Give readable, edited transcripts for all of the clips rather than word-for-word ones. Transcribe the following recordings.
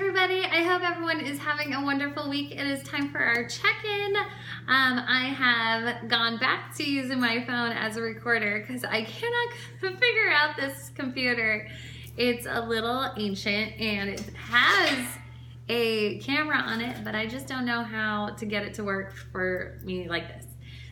everybody. I hope everyone is having a wonderful week. It is time for our check-in. I have gone back to using my phone as a recorder because I cannot figure out this computer. It's a little ancient and it has a camera on it, but I just don't know how to get it to work for me like this.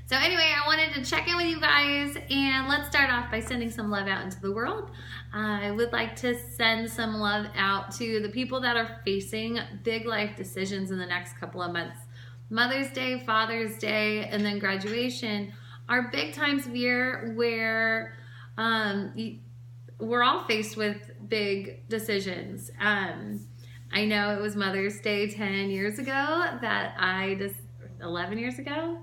So anyway, I wanted to check in with you guys, and let's start off by sending some love out into the world. I would like to send some love out to the people that are facing big life decisions in the next couple of months. Mother's Day, Father's Day, and then graduation are big times of year where we're all faced with big decisions. I know it was Mother's Day 10 years ago that 11 years ago,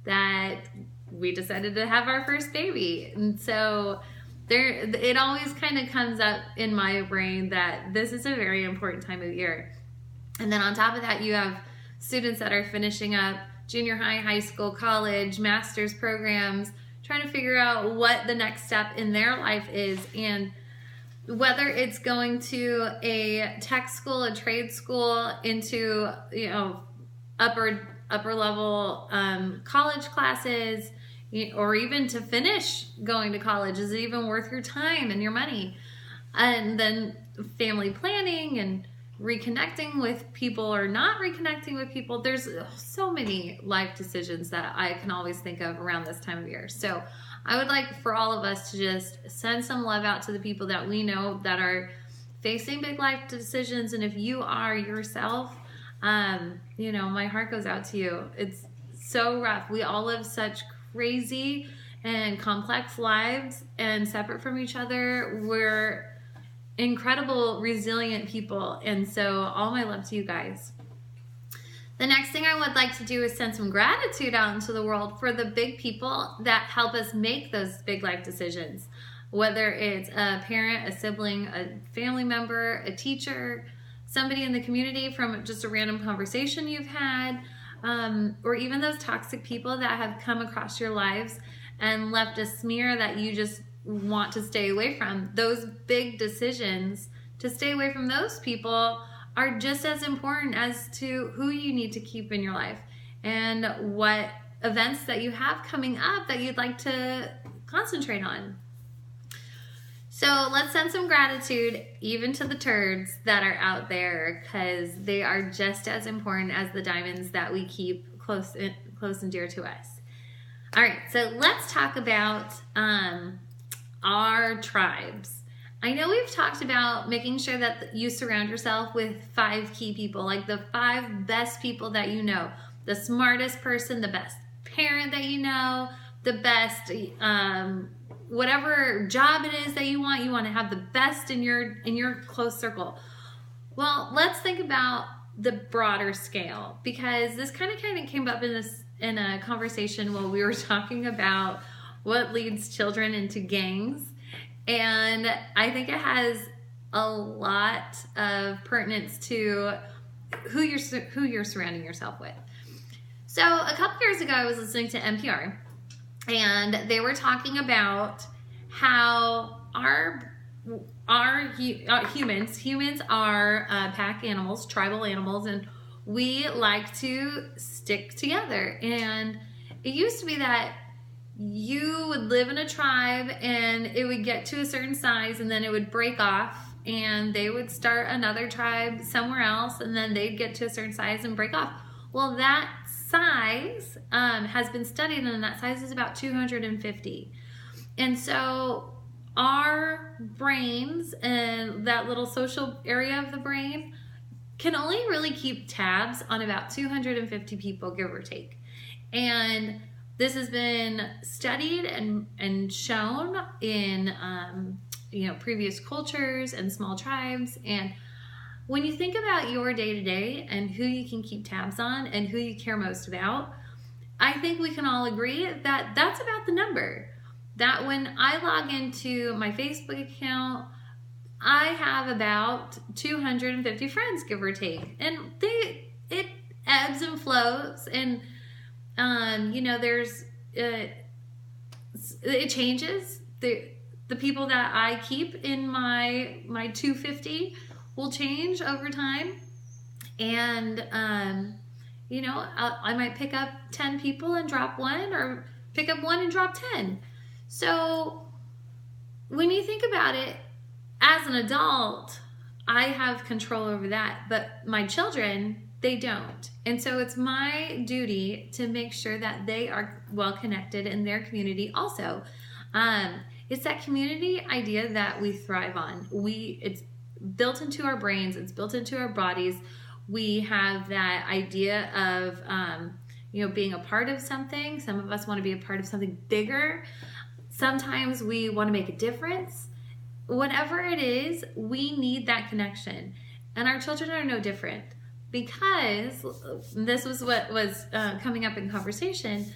that we decided to have our first baby. And so it always kind of comes up in my brain that this is a very important time of year. And then on top of that, you have students that are finishing up junior high, high school, college, master's programs, trying to figure out what the next step in their life is, and whether it's going to a tech school, a trade school, into upper level college classes, or even to finish going to college. Is it even worth your time and your money? And then family planning and reconnecting with people or not reconnecting with people. There's so many life decisions that I can always think of around this time of year. So I would like for all of us to just send some love out to the people that we know that are facing big life decisions. And if you are yourself, my heart goes out to you. It's so rough. We all live such crazy and complex lives, and separate from each other, we're incredible, resilient people. And so all my love to you guys. The next thing I would like to do is send some gratitude out into the world for the big people that help us make those big life decisions. Whether it's a parent, a sibling, a family member, a teacher, somebody in the community from just a random conversation you've had, or even those toxic people that have come across your lives and left a smear that you just want to stay away from. Those big decisions to stay away from those people are just as important as to who you need to keep in your life and what events that you have coming up that you'd like to concentrate on. So let's send some gratitude even to the turds that are out there, because they are just as important as the diamonds that we keep close and dear to us. All right, so let's talk about our tribes. I know we've talked about making sure that you surround yourself with 5 key people, like the 5 best people that you know, the smartest person, the best parent that you know, the best whatever job it is that you want to have the best in your close circle. Well, let's think about the broader scale, because this kind of came up in a conversation while we were talking about what leads children into gangs, and I think it has a lot of pertinence to who you're surrounding yourself with. So a couple years ago, I was listening to NPR, and they were talking about how humans are pack animals, tribal animals, and we like to stick together. And it used to be that you would live in a tribe and it would get to a certain size and then it would break off and they would start another tribe somewhere else, and then they'd get to a certain size and break off. Well, that size has been studied, and that size is about 250. And so our brains and that little social area of the brain can only really keep tabs on about 250 people, give or take. And this has been studied and shown in previous cultures and small tribes. And when you think about your day-to-day and who you can keep tabs on and who you care most about, I think we can all agree that that's about the number. That when I log into my Facebook account, I have about 250 friends, give or take. And it ebbs and flows, and it changes. The people that I keep in my 250 will change over time. And, I might pick up 10 people and drop one, or pick up one and drop 10. So when you think about it, as an adult, I have control over that, but my children, they don't. And so it's my duty to make sure that they are well connected in their community also. It's that community idea that we thrive on. It's built into our brains, it's built into our bodies. We have that idea of, being a part of something. Some of us want to be a part of something bigger. Sometimes we want to make a difference. Whatever it is, we need that connection. And our children are no different, because this was what was coming up in conversation.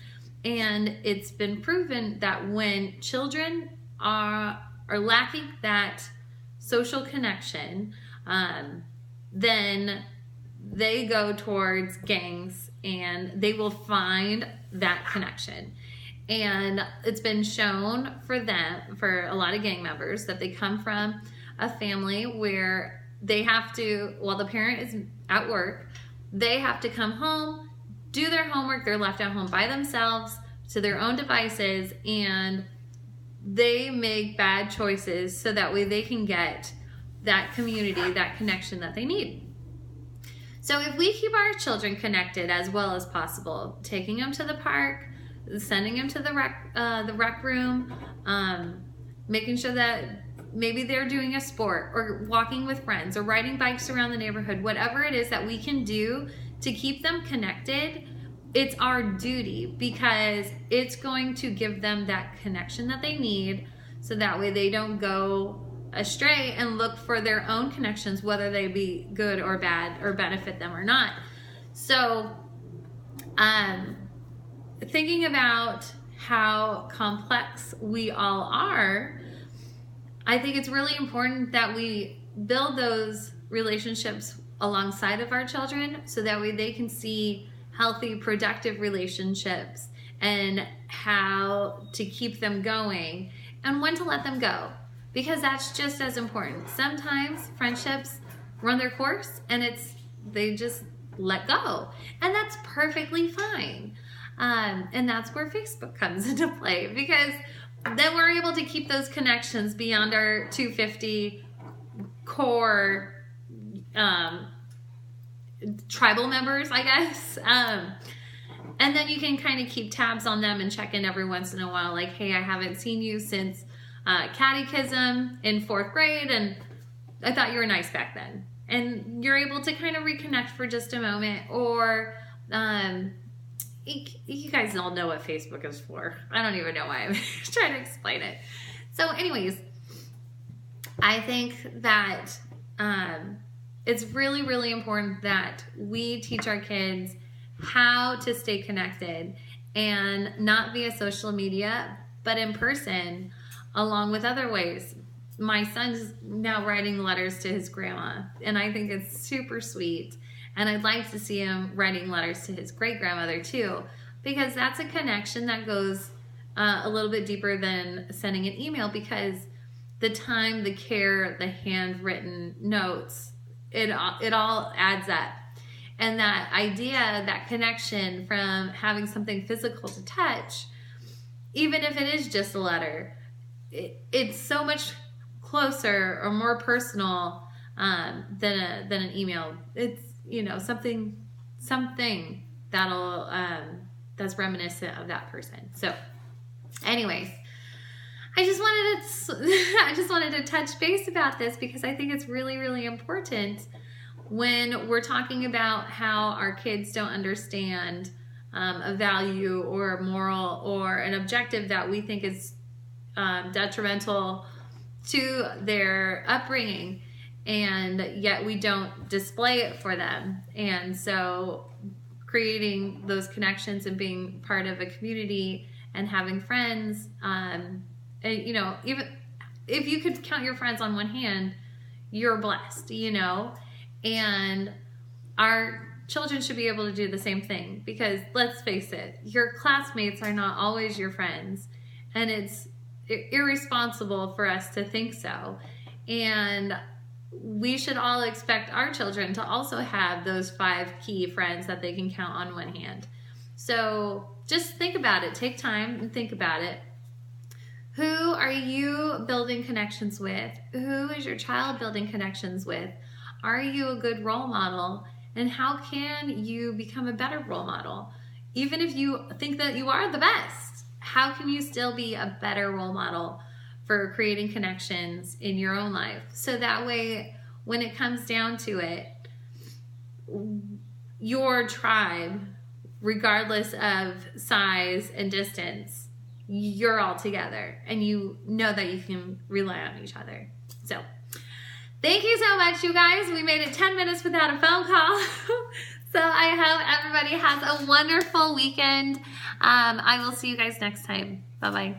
And it's been proven that when children are lacking that social connection, then they go towards gangs and they will find that connection. And it's been shown for a lot of gang members, that they come from a family where they have to, while the parent is at work, they have to come home, do their homework. They're left at home by themselves to their own devices, and they make bad choices so that way they can get that community, that connection that they need. So if we keep our children connected as well as possible, taking them to the park, sending them to the rec room, making sure that maybe they're doing a sport, or walking with friends, or riding bikes around the neighborhood, whatever it is that we can do to keep them connected, it's our duty, because it's going to give them that connection that they need, so that way they don't go astray and look for their own connections, whether they be good or bad, or benefit them or not. So, thinking about how complex we all are, I think it's really important that we build those relationships alongside of our children, so that way they can see healthy, productive relationships, and how to keep them going, and when to let them go, because that's just as important. Sometimes friendships run their course and they just let go, and that's perfectly fine. And that's where Facebook comes into play, because then we're able to keep those connections beyond our 250 core tribal members, I guess. And then you can kind of keep tabs on them and check in every once in a while, like, hey, I haven't seen you since catechism in 4th grade, and I thought you were nice back then. And you're able to kind of reconnect for just a moment. Or you guys all know what Facebook is for. I don't even know why I'm trying to explain it. So anyways, I think that it's really, really important that we teach our kids how to stay connected, and not via social media, but in person, along with other ways. My son's now writing letters to his grandma, and I think it's super sweet. And I'd like to see him writing letters to his great-grandmother too, because that's a connection that goes a little bit deeper than sending an email, because the time, the care, the handwritten notes, it all adds up. And that idea, that connection from having something physical to touch, even if it is just a letter, it's so much closer or more personal than an email. It's, something that'll that's reminiscent of that person. So anyways, I just wanted to touch base about this, because I think it's really, really important when we're talking about how our kids don't understand a value or a moral or an objective that we think is detrimental to their upbringing, and yet we don't display it for them. And so creating those connections and being part of a community and having friends, and even if you could count your friends on one hand, you're blessed, and our children should be able to do the same thing, because let's face it, your classmates are not always your friends, and it's irresponsible for us to think so. And we should all expect our children to also have those 5 key friends that they can count on one hand. So just think about it. Take time and think about it. Who are you building connections with? Who is your child building connections with? Are you a good role model? And how can you become a better role model? Even if you think that you are the best, how can you still be a better role model for creating connections in your own life? So that way, when it comes down to it, your tribe, regardless of size and distance, you're all together and you know that you can rely on each other. So thank you so much, you guys. We made it 10 minutes without a phone call. So I hope everybody has a wonderful weekend. I will see you guys next time. Bye-bye.